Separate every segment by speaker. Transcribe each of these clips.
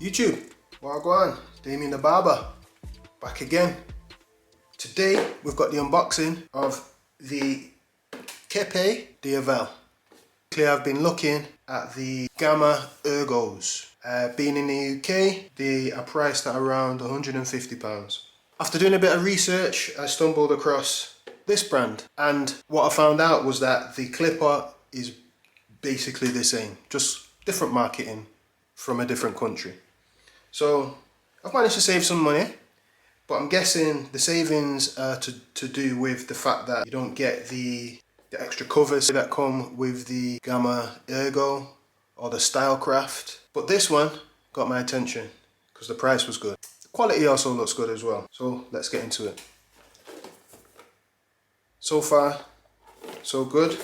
Speaker 1: YouTube, wagwan, Damien the Barber, back again. Today we've got the unboxing of the KIEPE DIAVEL. I've been looking at the Gamma Ergos. Being in the UK, they are priced at around £150. After doing a bit of research, I stumbled across this brand, and what I found out was that the clipper is basically the same, just different marketing from a different country. So I've managed to save some money, but I'm guessing the savings are to do with the fact that you don't get the extra covers that come with the Gamma Ergo or the Stylecraft. But this one got my attention because the price was good. The quality also looks good as well. So let's get into it. So far, so good.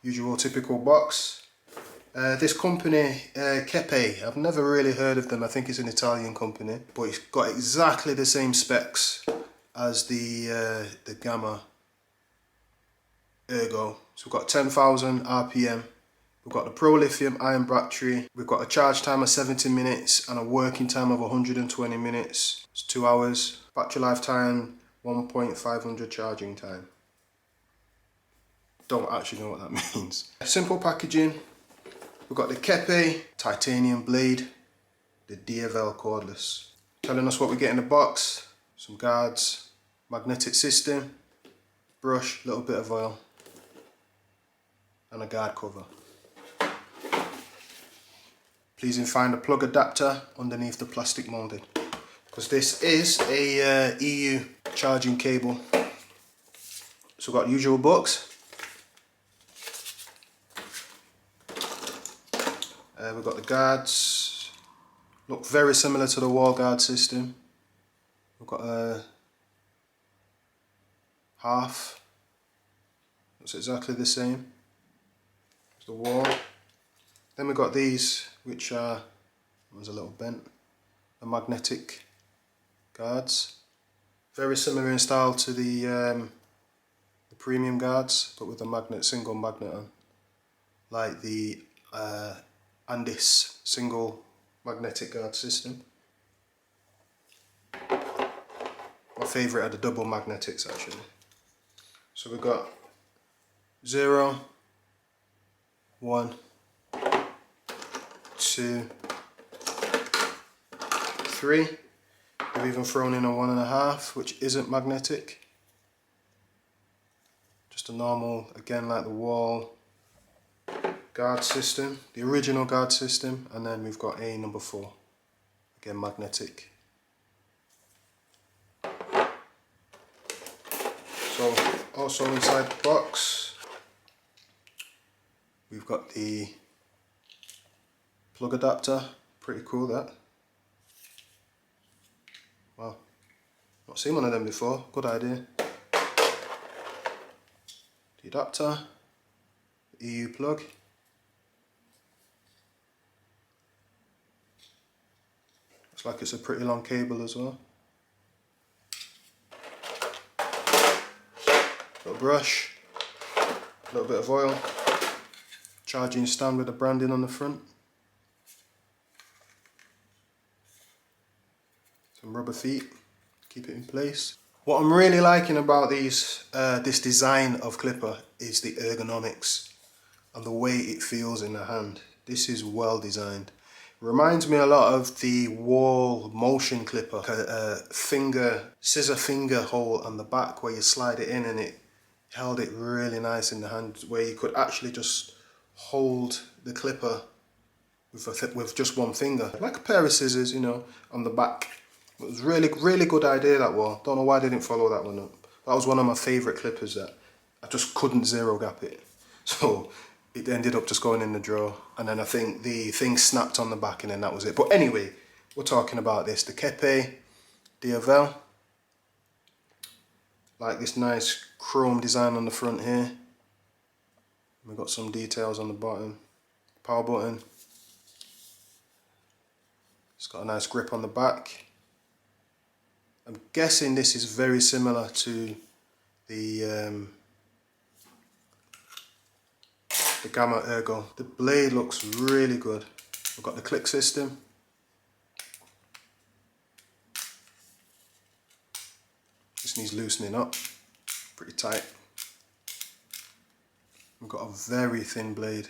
Speaker 1: Usual typical box. This company, KIEPE, I've never really heard of them. I think it's an Italian company, but it's got exactly the same specs as the Gamma Ergo. So we've got 10,000 RPM. We've got the Pro Lithium iron battery. We've got a charge time of 70 minutes and a working time of 120 minutes. It's 2 hours. Battery lifetime 1.500 charging time. Don't actually know what that means. Simple packaging. We've got the KIEPE titanium blade, the DIAVEL cordless. Telling us what we get in the box: some guards, magnetic system, brush, little bit of oil, and a guard cover. Please find a plug adapter underneath the plastic molding, because this is a EU charging cable. So we've got usual books. We've got the guards, look very similar to the wall guard system. We've got a half, looks exactly the same as the wall. Then we've got these, which are, one's a little bent, the magnetic guards. Very similar in style to the premium guards, but with a magnet, single magnet on, like the Andis single magnetic guard system. My favourite are the double magnetics actually. So we've got 0, 1, 2, 3. We've even thrown in a 1.5, which isn't magnetic. Just a normal, again like the wall guard system, the original guard system, and then we've got a number 4, again magnetic. So also inside the box we've got the plug adapter, pretty cool that. Wow, not seen one of them before, good idea. The adapter, the EU plug. Looks like it's a pretty long cable as well. Little brush, a little bit of oil, charging stand with the branding on the front, some rubber feet, keep it in place. What I'm really liking about these, this design of clipper is the ergonomics and the way it feels in the hand. This is well designed. Reminds me a lot of the wall motion clipper, scissor finger hole on the back where you slide it in, and it held it really nice in the hand, where you could actually just hold the clipper with just one finger, like a pair of scissors, you know, on the back. It was really good idea, that was. Don't know why I didn't follow that one up. That was one of my favourite clippers that I just couldn't zero gap it. So it ended up just going in the drawer, and then I think the thing snapped on the back, and then that was it. But anyway, we're talking about this, the KIEPE DIAVEL. Like this nice chrome design on the front here. We've got some details on the bottom. Power button. It's got a nice grip on the back. I'm guessing this is very similar to the Gamma Ergo. The blade looks really good. We've got the click system. Just needs loosening up, pretty tight. We've got a very thin blade.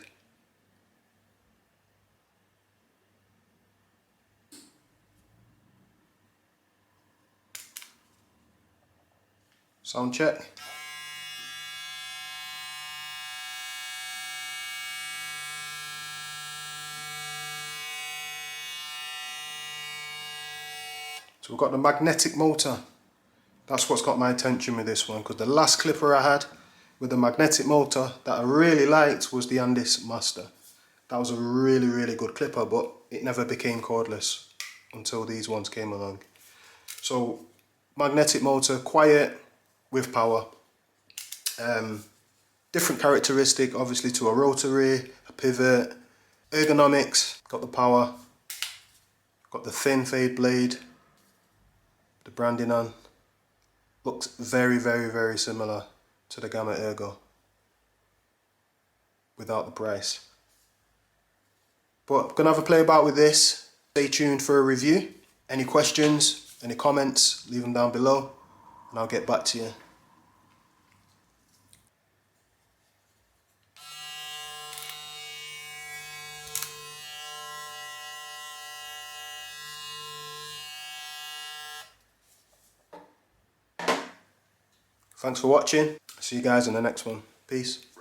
Speaker 1: Sound check. So we've got the magnetic motor. That's what's got my attention with this one, because the last clipper I had with the magnetic motor that I really liked was the Andis Master. That was a really good clipper, but it never became cordless until these ones came along. So magnetic motor, quiet with power. Different characteristic obviously to a rotary, a pivot. Ergonomics, got the power, got the thin fade blade, the branding on. Looks very similar to the Gamma Ergo without the price. But I'm gonna have a play about with this. Stay tuned for a review. Any questions, any comments, leave them down below and I'll get back to you. Thanks for watching. See you guys in the next one. Peace.